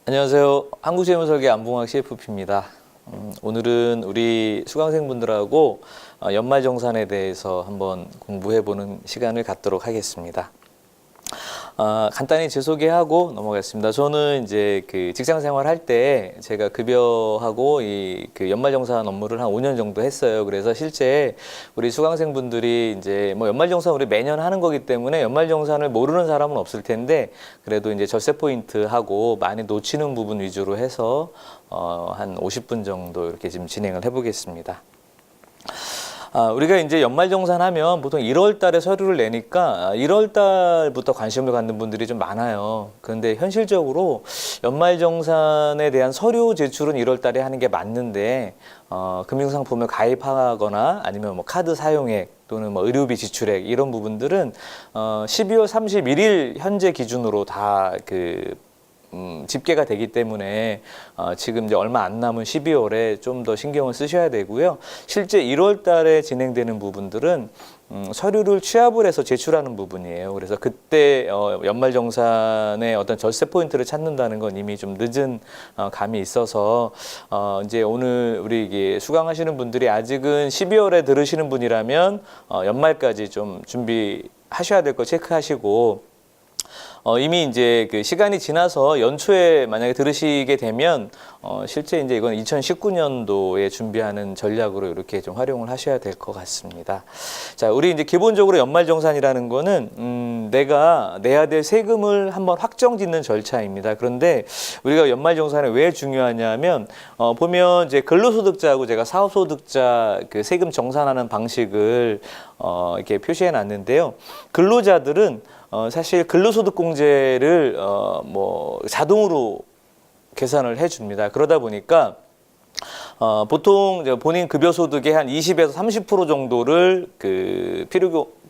안녕하세요. 한국재무설계 안봉학 CFP입니다. 오늘은 우리 수강생분들하고 연말정산에 대해서 한번 공부해보는 시간을 갖도록 하겠습니다. 간단히 제 소개하고 넘어가겠습니다. 저는 이제 그 직장 생활할 때 제가 급여하고 그 연말정산 업무를 한 5년 정도 했어요. 그래서 실제 우리 수강생분들이 이제 뭐 연말정산 우리 매년 하는 거기 때문에 연말정산을 모르는 사람은 없을 텐데 그래도 이제 절세 포인트 하고 많이 놓치는 부분 위주로 해서 한 50분 정도 이렇게 지금 진행을 해보겠습니다. 우리가 이제 연말정산하면 보통 1월 달에 서류를 내니까 1월 달부터 관심을 갖는 분들이 좀 많아요. 그런데 현실적으로 연말정산에 대한 서류 제출은 1월 달에 하는 게 맞는데 금융상품을 가입하거나 아니면 뭐 카드 사용액 또는 뭐 의료비 지출액 이런 부분들은 12월 31일 현재 기준으로 다 집계가 되기 때문에 지금 이제 얼마 안 남은 12월에 좀 더 신경을 쓰셔야 되고요. 실제 1월 달에 진행되는 부분들은 서류를 취합을 해서 제출하는 부분이에요. 그래서 그때 연말정산의 어떤 절세 포인트를 찾는다는 건 이미 좀 늦은 감이 있어서 이제 오늘 우리 이게 수강하시는 분들이 아직은 12월에 들으시는 분이라면 연말까지 좀 준비하셔야 될 거 체크하시고 이미 이제 그 시간이 지나서 연초에 만약에 들으시게 되면 실제 이제 이건 2019년도에 준비하는 전략으로 이렇게 좀 활용을 하셔야 될 것 같습니다. 자, 우리 이제 기본적으로 연말정산이라는 거는 내가 내야 될 세금을 한번 확정짓는 절차입니다. 그런데 우리가 연말정산이 왜 중요하냐면 보면 이제 근로소득자하고 제가 사업소득자 그 세금 정산하는 방식을 이렇게 표시해 놨는데요. 근로자들은 사실 근로소득공제를 뭐 자동으로 계산을 해줍니다. 그러다 보니까 보통 본인 급여소득의 한 20에서 30% 정도를 그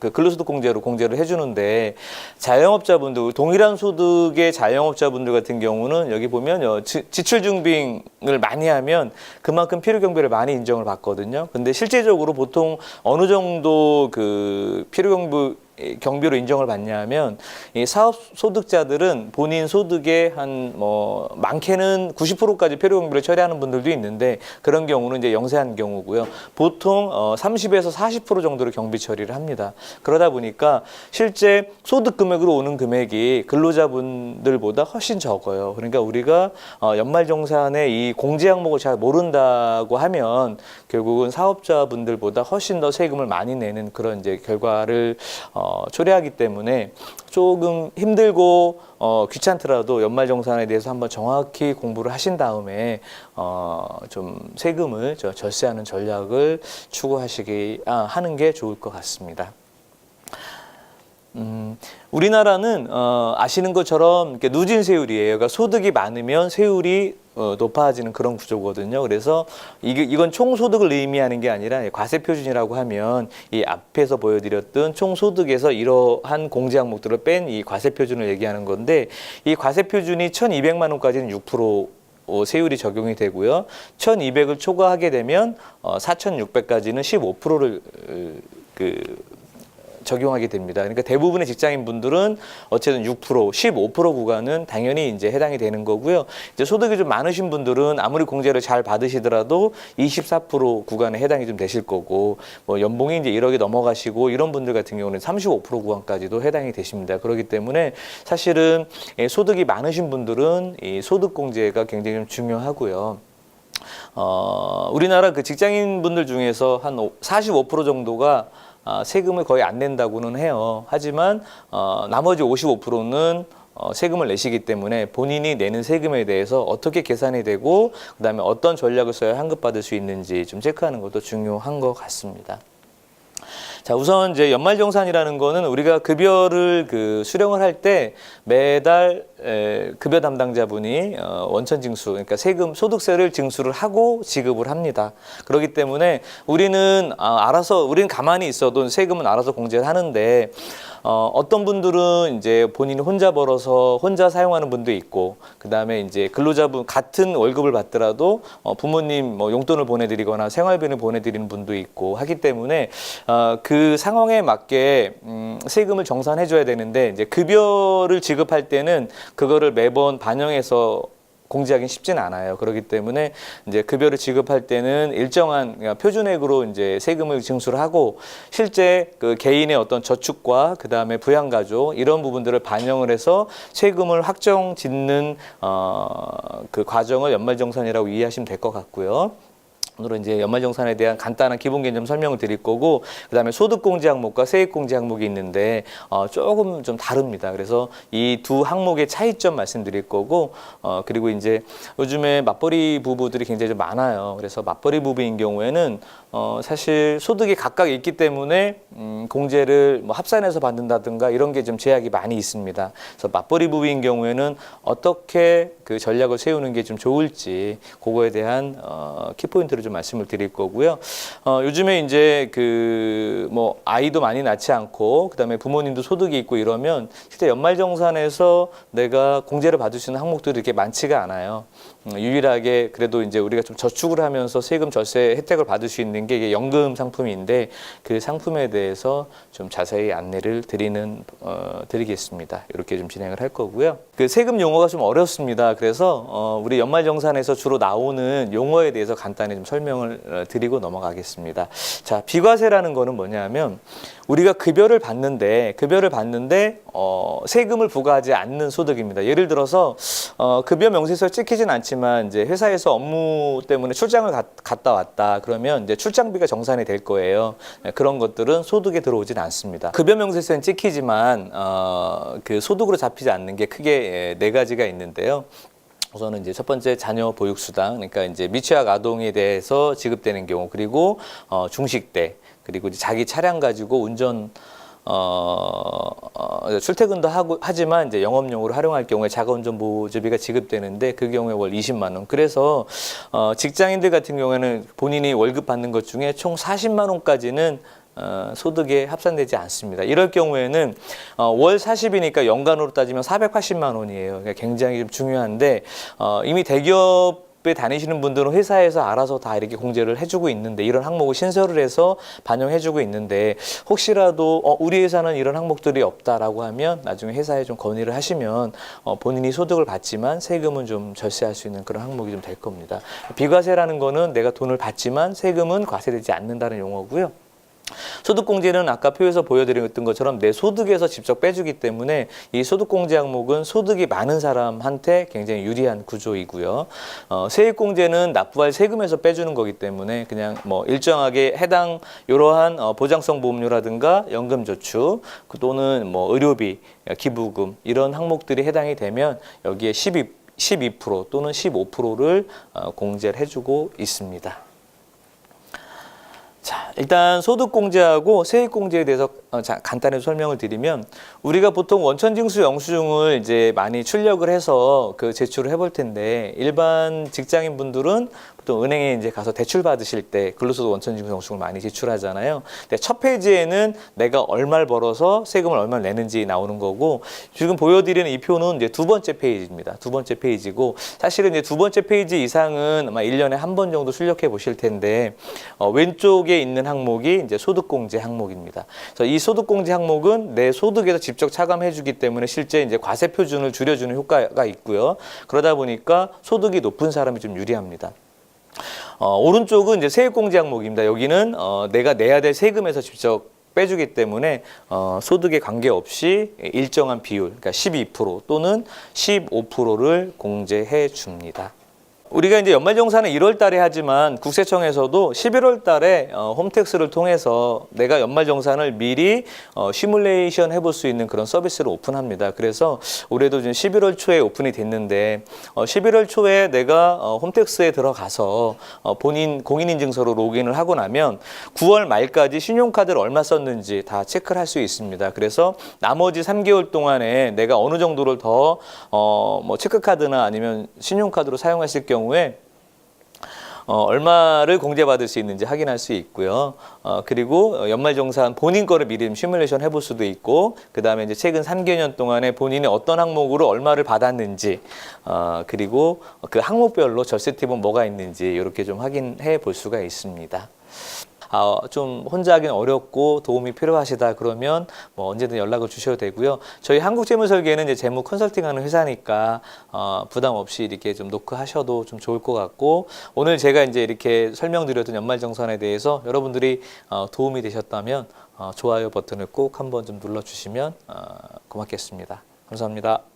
근로소득공제로 공제를 해주는데 자영업자분들 동일한 소득의 자영업자분들 같은 경우는 여기 보면 지출증빙을 많이 하면 그만큼 필요경비를 많이 인정을 받거든요. 근데 실제적으로 보통 어느 정도 그 필요경비로 인정을 받냐면 이 사업 소득자들은 본인 소득의 한 뭐 많게는 90%까지 필요경비를 처리하는 분들도 있는데 그런 경우는 이제 영세한 경우고요. 보통 30에서 40% 정도를 경비 처리를 합니다. 그러다 보니까 실제 소득 금액으로 오는 금액이 근로자분들보다 훨씬 적어요. 그러니까 우리가 연말정산의 이 공제 항목을 잘 모른다고 하면 결국은 사업자분들보다 훨씬 더 세금을 많이 내는 그런 이제 결과를 초래하기 때문에 조금 힘들고 귀찮더라도 연말정산에 대해서 한번 정확히 공부를 하신 다음에 좀 세금을 절세하는 전략을 하는 게 좋을 것 같습니다. 우리나라는 아시는 것처럼 누진 세율이에요. 그러니까 소득이 많으면 세율이 높아지는 그런 구조거든요. 그래서 이건 총소득을 의미하는 게 아니라 과세표준이라고 하면 이 앞에서 보여드렸던 총소득에서 이러한 공제 항목들을 뺀 이 과세표준을 얘기하는 건데 이 과세표준이 1,200만 원까지는 6% 세율이 적용이 되고요. 1,200을 초과하게 되면 4,600까지는 15%를 적용하게 됩니다. 그러니까 대부분의 직장인 분들은 어쨌든 6%, 15% 구간은 당연히 이제 해당이 되는 거고요. 이제 소득이 좀 많으신 분들은 아무리 공제를 잘 받으시더라도 24% 구간에 해당이 좀 되실 거고, 뭐 연봉이 이제 1억이 넘어가시고 이런 분들 같은 경우는 35% 구간까지도 해당이 되십니다. 그렇기 때문에 사실은 소득이 많으신 분들은 이 소득 공제가 굉장히 좀 중요하고요. 우리나라 그 직장인 분들 중에서 한 45% 정도가 세금을 거의 안 낸다고는 해요. 하지만 나머지 55%는 세금을 내시기 때문에 본인이 내는 세금에 대해서 어떻게 계산이 되고 그다음에 어떤 전략을 써야 환급받을 수 있는지 좀 체크하는 것도 중요한 것 같습니다. 자, 우선 이제 연말정산이라는 거는 우리가 급여를 수령을 할 때 매달 급여 담당자분이 원천징수, 그러니까 소득세를 징수를 하고 지급을 합니다. 그렇기 때문에 우리는 우리는 가만히 있어도 세금은 알아서 공제를 하는데 어떤 분들은 이제 본인이 혼자 벌어서 혼자 사용하는 분도 있고, 그 다음에 이제 근로자분 같은 월급을 받더라도 부모님 뭐 용돈을 보내드리거나 생활비를 보내드리는 분도 있고 하기 때문에 그 상황에 맞게 세금을 정산해줘야 되는데 이제 급여를 지급할 때는 그거를 매번 반영해서 공제하기는 쉽지는 않아요. 그렇기 때문에 이제 급여를 지급할 때는 일정한 표준액으로 이제 세금을 징수를 하고 실제 그 개인의 어떤 저축과 그 다음에 부양가족 이런 부분들을 반영을 해서 세금을 확정 짓는 그 과정을 연말정산이라고 이해하시면 될 것 같고요. 오늘은 이제 연말정산에 대한 간단한 기본 개념 설명을 드릴 거고, 그다음에 소득공제 항목과 세액공제 항목이 있는데 조금 좀 다릅니다. 그래서 이 두 항목의 차이점 말씀드릴 거고, 그리고 이제 요즘에 맞벌이 부부들이 굉장히 좀 많아요. 그래서 맞벌이 부부인 경우에는 사실 소득이 각각 있기 때문에 공제를 뭐 합산해서 받는다든가 이런 게 좀 제약이 많이 있습니다. 그래서 맞벌이 부부인 경우에는 어떻게 그 전략을 세우는 게 좀 좋을지 그거에 대한 키포인트를 좀 말씀을 드릴 거고요. 요즘에 이제 그 뭐 아이도 많이 낳지 않고 그다음에 부모님도 소득이 있고 이러면 실제 연말정산에서 내가 공제를 받을 수 있는 항목들이 이렇게 많지가 않아요. 유일하게 그래도 이제 우리가 좀 저축을 하면서 세금 절세 혜택을 받을 수 있는 게 이게 연금 상품인데 그 상품에 대해서 좀 자세히 안내를 드리겠습니다. 이렇게 좀 진행을 할 거고요. 그 세금 용어가 좀 어렵습니다. 그래서 우리 연말정산에서 주로 나오는 용어에 대해서 간단히 좀 설명을 드리고 넘어가겠습니다. 자, 비과세라는 거는 뭐냐면 우리가 급여를 받는데 세금을 부과하지 않는 소득입니다. 예를 들어서 급여 명세서에 찍히진 않지만 이제 회사에서 업무 때문에 출장을 갔다 왔다 그러면 이제 출장비가 정산이 될 거예요. 그런 것들은 소득에 들어오진 않습니다. 급여 명세서엔 찍히지만 그 소득으로 잡히지 않는 게 크게 네 가지가 있는데요. 우선은 이제 첫 번째 자녀 보육수당, 그러니까 이제 미취학 아동에 대해서 지급되는 경우, 그리고 중식대, 그리고 이제 자기 차량 가지고 운전 출퇴근도 하지만 이제 영업용으로 활용할 경우에 자가운전 보조비가 지급되는데 그 경우에 월 20만 원. 그래서 직장인들 같은 경우에는 본인이 월급 받는 것 중에 총 40만 원까지는 소득에 합산되지 않습니다. 이럴 경우에는 월 40이니까 연간으로 따지면 480만 원이에요. 그러니까 굉장히 좀 중요한데 이미 대기업에 다니시는 분들은 회사에서 알아서 다 이렇게 공제를 해주고 있는데, 이런 항목을 신설을 해서 반영해주고 있는데, 혹시라도 우리 회사는 이런 항목들이 없다라고 하면 나중에 회사에 좀 건의를 하시면 본인이 소득을 받지만 세금은 좀 절세할 수 있는 그런 항목이 좀 될 겁니다. 비과세라는 거는 내가 돈을 받지만 세금은 과세되지 않는다는 용어고요. 소득공제는 아까 표에서 보여드렸던 것처럼 내 소득에서 직접 빼주기 때문에 이 소득공제 항목은 소득이 많은 사람한테 굉장히 유리한 구조이고요. 세액공제는 납부할 세금에서 빼주는 거기 때문에 그냥 뭐 일정하게 해당 이러한 보장성 보험료라든가 연금저축 또는 뭐 의료비, 기부금 이런 항목들이 해당이 되면 여기에 12% 또는 15%를 공제를 해주고 있습니다. 자, 일단 소득공제하고 세액공제에 대해서 간단히 설명을 드리면, 우리가 보통 원천징수 영수증을 이제 많이 출력을 해서 그 제출을 해볼 텐데, 일반 직장인 분들은 보통 은행에 이제 가서 대출 받으실 때 근로소득 원천징수 영수증을 많이 제출하잖아요. 근데 첫 페이지에는 내가 얼마를 벌어서 세금을 얼마를 내는지 나오는 거고, 지금 보여드리는 이 표는 이제 두 번째 페이지입니다. 두 번째 페이지고, 사실은 이제 두 번째 페이지 이상은 아마 1년에 한 번 정도 출력해 보실 텐데, 왼쪽에 있는 항목이 이제 소득공제 항목입니다. 그래서 이 소득공제 항목은 내 소득에서 직접 차감해 주기 때문에 실제 이제 과세 표준을 줄여주는 효과가 있고요. 그러다 보니까 소득이 높은 사람이 좀 유리합니다. 오른쪽은 이제 세액공제 항목입니다. 여기는 내가 내야 될 세금에서 직접 빼주기 때문에 소득에 관계없이 일정한 비율, 그러니까 12% 또는 15%를 공제해 줍니다. 우리가 이제 연말정산은 1월 달에 하지만 국세청에서도 11월 달에 홈택스를 통해서 내가 연말정산을 미리 시뮬레이션 해볼 수 있는 그런 서비스를 오픈합니다. 그래서 올해도 지금 11월 초에 오픈이 됐는데 11월 초에 내가 홈택스에 들어가서 본인 공인인증서로 로그인을 하고 나면 9월 말까지 신용카드를 얼마 썼는지 다 체크를 할 수 있습니다. 그래서 나머지 3개월 동안에 내가 어느 정도를 더 뭐 체크카드나 아니면 신용카드로 사용했을 경우에 얼마를 공제받을 수 있는지 확인할 수 있고요. 그리고 연말정산 본인 거를 미리 시뮬레이션 해볼 수도 있고, 그 다음에 이제 최근 3개년 동안에 본인이 어떤 항목으로 얼마를 받았는지, 그리고 그 항목별로 절세 팁은 뭐가 있는지 이렇게 좀 확인해 볼 수가 있습니다. 좀 혼자 하기는 어렵고 도움이 필요하시다 그러면 뭐 언제든 연락을 주셔도 되고요. 저희 한국재무설계는 이제 재무 컨설팅하는 회사니까 부담 없이 이렇게 좀 노크하셔도 좀 좋을 것 같고, 오늘 제가 이제 이렇게 설명드렸던 연말정산에 대해서 여러분들이 도움이 되셨다면 좋아요 버튼을 꼭 한번 좀 눌러주시면 고맙겠습니다. 감사합니다.